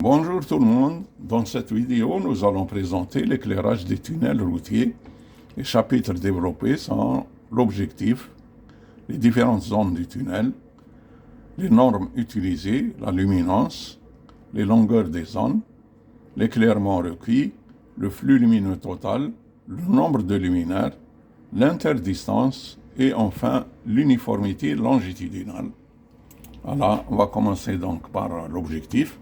Bonjour tout le monde, dans cette vidéo nous allons présenter l'éclairage des tunnels routiers. Les chapitres développés sont l'objectif, les différentes zones du tunnel, les normes utilisées, la luminance, les longueurs des zones, l'éclairement requis, le flux lumineux total, le nombre de luminaires, l'interdistance et enfin l'uniformité longitudinale. Voilà, on va commencer donc par l'objectif.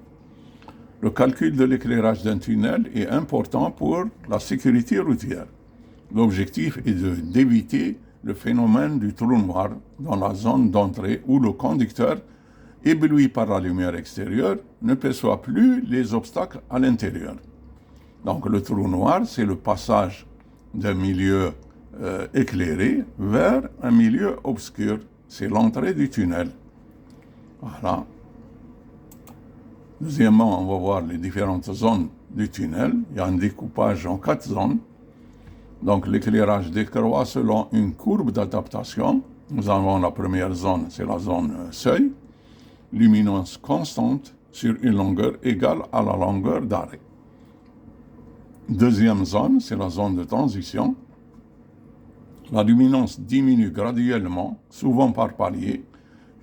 Le calcul de l'éclairage d'un tunnel est important pour la sécurité routière. L'objectif est d'éviter le phénomène du trou noir dans la zone d'entrée où le conducteur, ébloui par la lumière extérieure, ne perçoit plus les obstacles à l'intérieur. Donc le trou noir, c'est le passage d'un milieu éclairé vers un milieu obscur. C'est l'entrée du tunnel. Voilà. Deuxièmement, on va voir les différentes zones du tunnel. Il y a un découpage en 4 zones. Donc l'éclairage décroît selon une courbe d'adaptation. Nous avons la première zone, c'est la zone seuil. Luminance constante sur une longueur égale à la longueur d'arrêt. Deuxième zone, c'est la zone de transition. La luminance diminue graduellement, souvent par palier,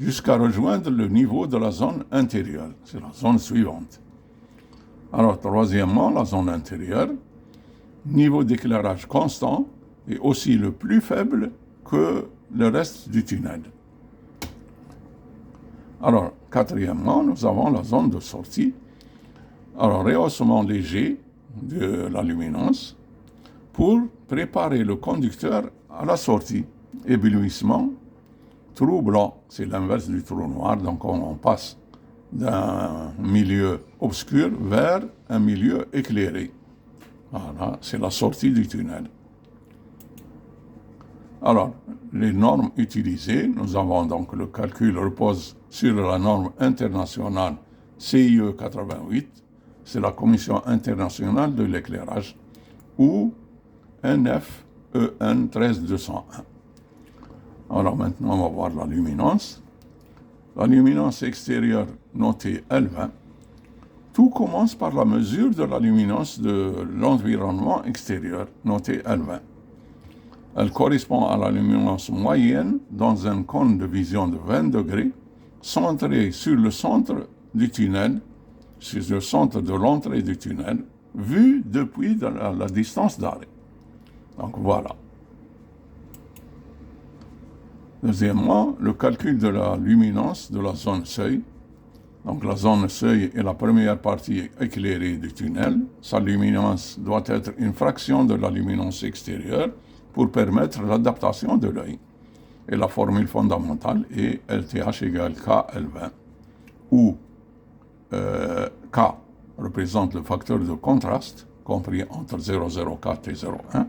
jusqu'à rejoindre le niveau de la zone intérieure. C'est la zone suivante. Alors, troisièmement, la zone intérieure, niveau d'éclairage constant et aussi le plus faible que le reste du tunnel. Alors, quatrièmement, nous avons la zone de sortie. Alors, rehaussement léger de la luminance pour préparer le conducteur à la sortie. Éblouissement, trou blanc, c'est l'inverse du trou noir, donc on passe d'un milieu obscur vers un milieu éclairé. Voilà, c'est la sortie du tunnel. Alors, les normes utilisées, nous avons donc le calcul repose sur la norme internationale CIE 88, c'est la Commission internationale de l'éclairage, ou NFEN 13201. Alors maintenant, on va voir la luminance. La luminance extérieure notée L20. Tout commence par la mesure de la luminance de l'environnement extérieur, notée L20. Elle correspond à la luminance moyenne dans un cône de vision de 20 degrés, centré sur le centre du tunnel, sur le centre de l'entrée du tunnel, vu depuis la distance d'arrêt. Donc voilà. Deuxièmement, le calcul de la luminance de la zone seuil. Donc la zone seuil est la première partie éclairée du tunnel. Sa luminance doit être une fraction de la luminance extérieure pour permettre l'adaptation de l'œil. Et la formule fondamentale est LTH égale KL20, où K représente le facteur de contraste, compris entre 0,04 et 0,1.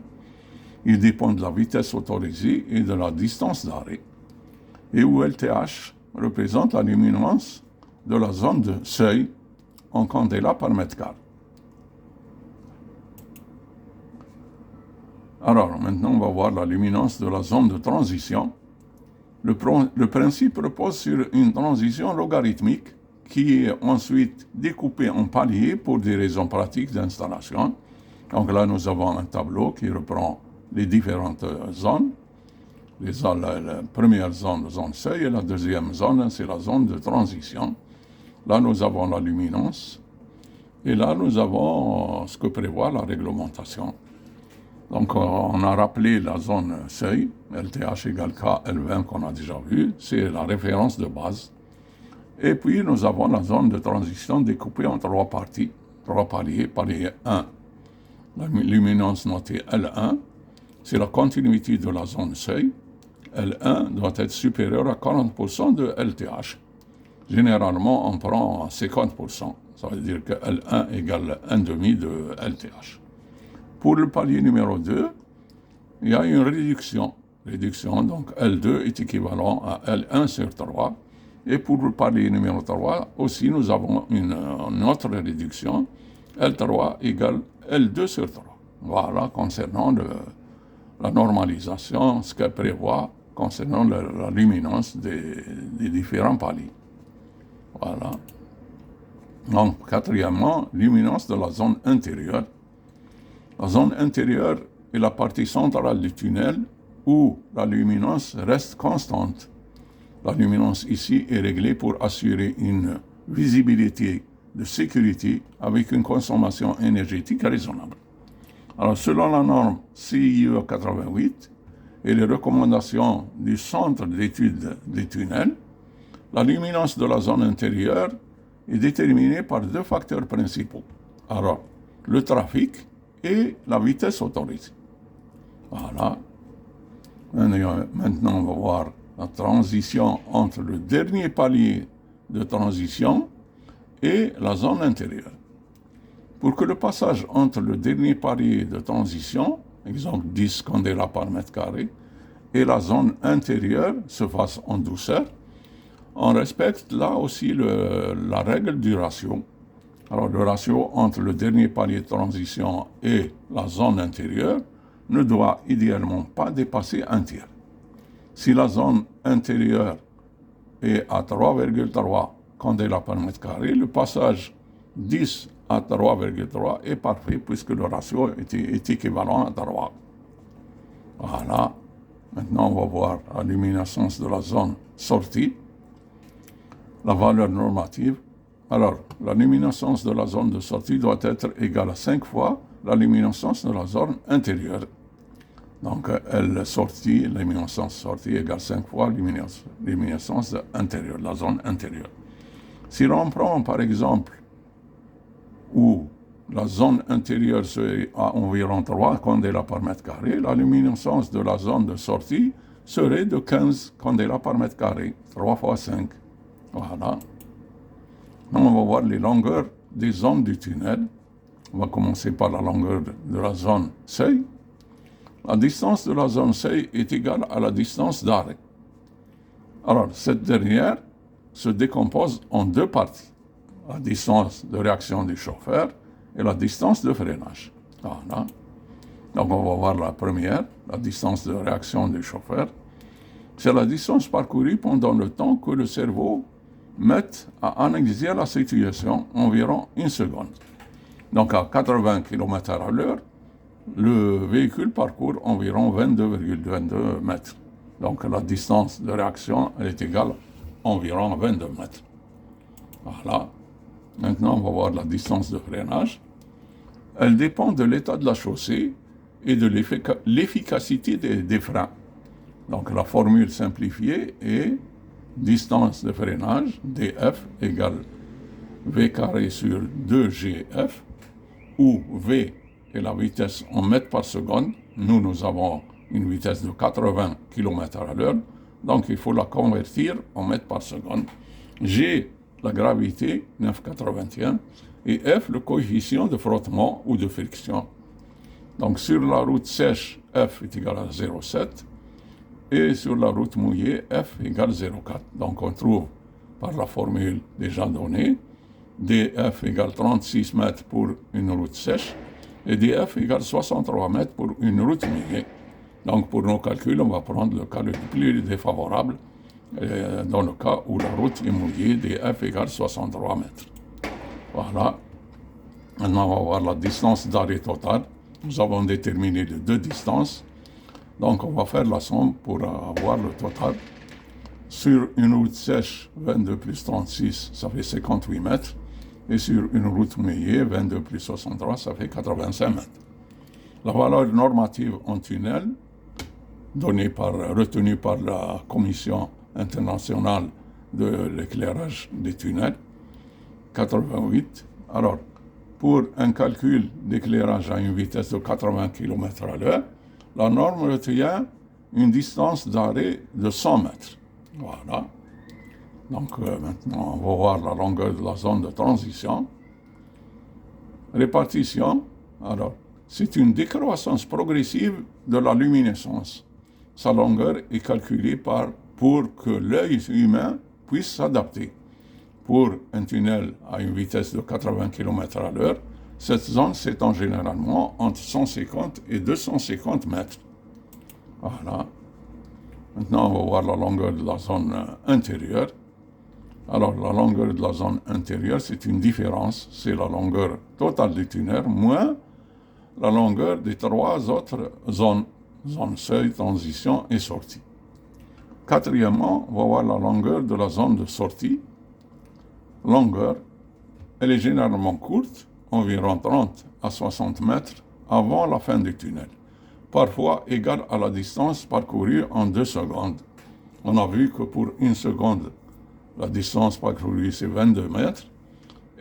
Il dépend de la vitesse autorisée et de la distance d'arrêt. Et où LTH représente la luminance de la zone de seuil en candela par mètre carré. Alors, maintenant, on va voir la luminance de la zone de transition. Le principe repose sur une transition logarithmique qui est ensuite découpée en paliers pour des raisons pratiques d'installation. Donc là, nous avons un tableau qui reprend les différentes zones. La première zone, la zone seuil, et la deuxième zone, c'est la zone de transition. Là, nous avons la luminance. Et là, nous avons ce que prévoit la réglementation. Donc, on a rappelé la zone seuil, LTH égale K, L20 qu'on a déjà vu, c'est la référence de base. Et puis, nous avons la zone de transition découpée en 3 parties, 3 paliers. Palier 1, la luminance notée L1, c'est la continuité de la zone seuil. L1 doit être supérieur à 40% de LTH. Généralement, on prend 50%. Ça veut dire que L1 égale 1,5 de LTH. Pour le palier numéro 2, il y a une réduction. Donc L2 est équivalent à L1 sur 3. Et pour le palier numéro 3, aussi, nous avons une autre réduction. L3 égale L2 sur 3. Voilà, concernant la normalisation, ce qu'elle prévoit concernant la luminance des différents paliers. Voilà. Donc, quatrièmement, luminance de la zone intérieure. La zone intérieure est la partie centrale du tunnel où la luminance reste constante. La luminance ici est réglée pour assurer une visibilité de sécurité avec une consommation énergétique raisonnable. Alors, selon la norme CIE 88 et les recommandations du Centre d'études des tunnels, la luminance de la zone intérieure est déterminée par deux facteurs principaux. Alors, le trafic et la vitesse autorisée. Voilà. Maintenant, on va voir la transition entre le dernier palier de transition et la zone intérieure. Pour que le passage entre le dernier palier de transition, exemple 10 candela par mètre carré, et la zone intérieure se fasse en douceur, on respecte là aussi la règle du ratio. Alors le ratio entre le dernier palier de transition et la zone intérieure ne doit idéalement pas dépasser un tiers. Si la zone intérieure est à 3,3 candela par mètre carré, le passage 10 à 3,3 est parfait puisque le ratio est équivalent à 3. Voilà. Maintenant, on va voir la luminescence de la zone sortie. La valeur normative. Alors, la luminescence de la zone de sortie doit être égale à 5 fois la luminescence de la zone intérieure. Donc, la luminescence sortie égale 5 fois la luminescence intérieure, la zone intérieure. Si l'on prend, par exemple, où la zone intérieure serait à environ 3 candela par mètre carré, la luminescence de la zone de sortie serait de 15 candela par mètre carré, 3 fois 5. Voilà. Maintenant, on va voir les longueurs des zones du tunnel. On va commencer par la longueur de la zone seuil. La distance de la zone seuil est égale à la distance d'arrêt. Alors, cette dernière se décompose en deux parties. La distance de réaction du chauffeur et la distance de freinage. Voilà. Donc, on va voir la première, la distance de réaction du chauffeur. C'est la distance parcourue pendant le temps que le cerveau met à analyser la situation, environ 1 seconde. Donc, à 80 km/h, le véhicule parcourt environ 22,22 mètres. Donc, la distance de réaction elle est égale à environ 22 mètres. Voilà. Maintenant, on va voir la distance de freinage. Elle dépend de l'état de la chaussée et de l'efficacité des freins. Donc, la formule simplifiée est distance de freinage, dF, égale V carré sur 2GF, où V est la vitesse en mètres par seconde. Nous avons une vitesse de 80 km/h, donc il faut la convertir en mètres par seconde. G, la gravité, 9,81, et F, le coefficient de frottement ou de friction. Donc sur la route sèche, F est égal à 0,7, et sur la route mouillée, F égale 0,4. Donc on trouve par la formule déjà donnée, dF égale 36 mètres pour une route sèche, et dF égale 63 mètres pour une route mouillée. Donc pour nos calculs, on va prendre le cas le plus défavorable, dans le cas où la route est mouillée, dF égale 63 mètres. Voilà. Maintenant, on va voir la distance d'arrêt totale. Nous avons déterminé les deux distances. Donc, on va faire la somme pour avoir le total. Sur une route sèche, 22 plus 36, ça fait 58 mètres. Et sur une route mouillée, 22 plus 63, ça fait 85 mètres. La valeur normative en tunnel, retenue par la Commission internationale de l'éclairage des tunnels, 88. Alors, pour un calcul d'éclairage à une vitesse de 80 km/h, la norme retient une distance d'arrêt de 100 mètres. Voilà. Donc maintenant, on va voir la longueur de la zone de transition. Répartition. Alors, c'est une décroissance progressive de la luminescence. Sa longueur est calculée pour que l'œil humain puisse s'adapter. Pour un tunnel à une vitesse de 80 km/h, cette zone s'étend généralement entre 150 et 250 mètres. Voilà. Maintenant, on va voir la longueur de la zone intérieure. Alors, la longueur de la zone intérieure, c'est une différence. C'est la longueur totale du tunnel moins la longueur des trois autres zones. Zone seuil, transition et sortie. Quatrièmement, on va voir la longueur de la zone de sortie. Longueur, elle est généralement courte, environ 30 à 60 mètres avant la fin du tunnel, parfois égale à la distance parcourue en 2 secondes. On a vu que pour 1 seconde, la distance parcourue c'est 22 mètres,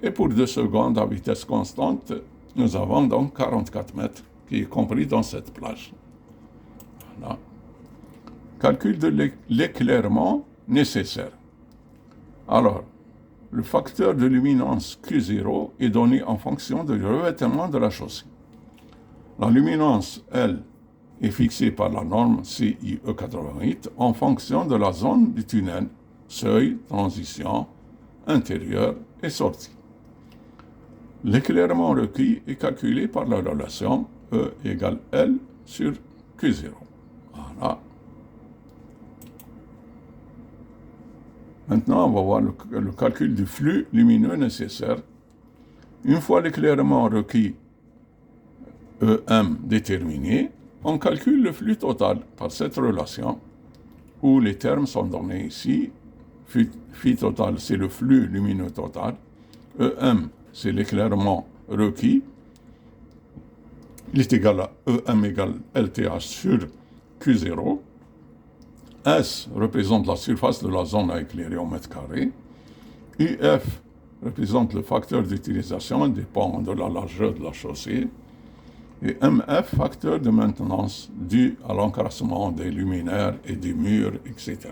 et pour 2 secondes à vitesse constante, nous avons donc 44 mètres, qui est compris dans cette plage. Voilà. Calcul de l'éclairement nécessaire. Alors, le facteur de luminance Q0 est donné en fonction du revêtement de la chaussée. La luminance, elle, est fixée par la norme CIE 88 en fonction de la zone du tunnel, seuil, transition, intérieur et sortie. L'éclairement requis est calculé par la relation E égale L sur Q0. Voilà. Maintenant, on va voir le calcul du flux lumineux nécessaire. Une fois l'éclairement requis EM déterminé, on calcule le flux total par cette relation, où les termes sont donnés ici. Phi total, c'est le flux lumineux total. EM, c'est l'éclairement requis. Il est égal à EM égale LTH sur Q0. S représente la surface de la zone à éclairer au mètre carré. UF représente le facteur d'utilisation dépend de la largeur de la chaussée. Et MF, facteur de maintenance dû à l'encrassement des luminaires et des murs, etc.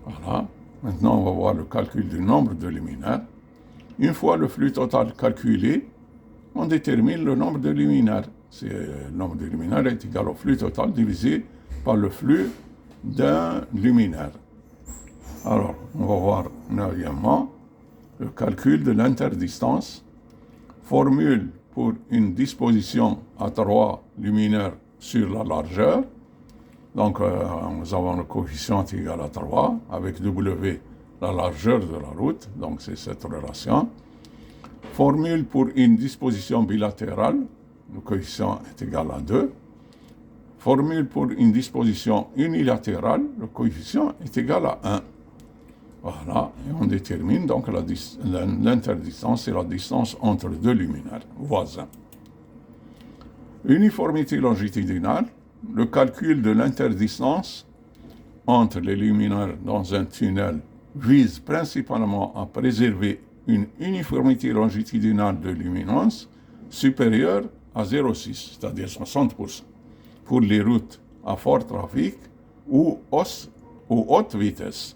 Voilà. Maintenant, on va voir le calcul du nombre de luminaires. Une fois le flux total calculé, on détermine le nombre de luminaires. Le nombre de luminaires est égal au flux total divisé par le flux d'un luminaire. Alors, on va voir neuvièmement le calcul de l'interdistance. Formule pour une disposition à 3 luminaires sur la largeur. Donc, nous avons le coefficient égal à 3 avec W, la largeur de la route. Donc, c'est cette relation. Formule pour une disposition bilatérale. Le coefficient est égal à 2. Formule pour une disposition unilatérale, le coefficient est égal à 1. Voilà, et on détermine donc l'interdistance, c'est la distance entre deux luminaires voisins. Uniformité longitudinale, le calcul de l'interdistance entre les luminaires dans un tunnel vise principalement à préserver une uniformité longitudinale de luminance supérieure à 0,6, c'est-à-dire 60%. Pour les routes à fort trafic ou haute vitesse.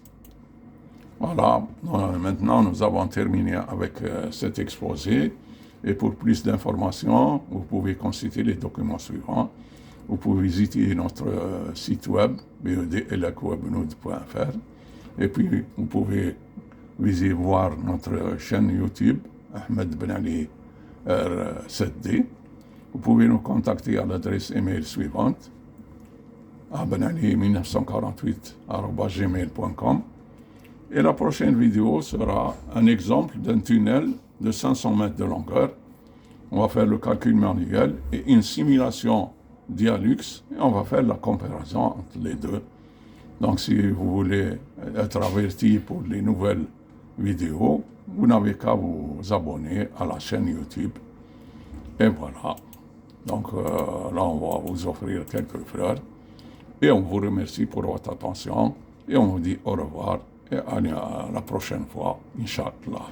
Voilà, maintenant nous avons terminé avec cet exposé. Et pour plus d'informations, vous pouvez consulter les documents suivants. Vous pouvez visiter notre site web, bedlacwebnood.fr. Et puis, vous pouvez voir notre chaîne YouTube, Ahmed Ben Ali R7D. Vous pouvez nous contacter à l'adresse email suivante, benali1948@gmail.com. Et la prochaine vidéo sera un exemple d'un tunnel de 500 mètres de longueur. On va faire le calcul manuel et une simulation Dialux, et on va faire la comparaison entre les deux. Donc, si vous voulez être averti pour les nouvelles vidéos, vous n'avez qu'à vous abonner à la chaîne YouTube. Et voilà. Donc là, on va vous offrir quelques fleurs. Et on vous remercie pour votre attention. Et on vous dit au revoir et à la prochaine fois, Inch'Allah.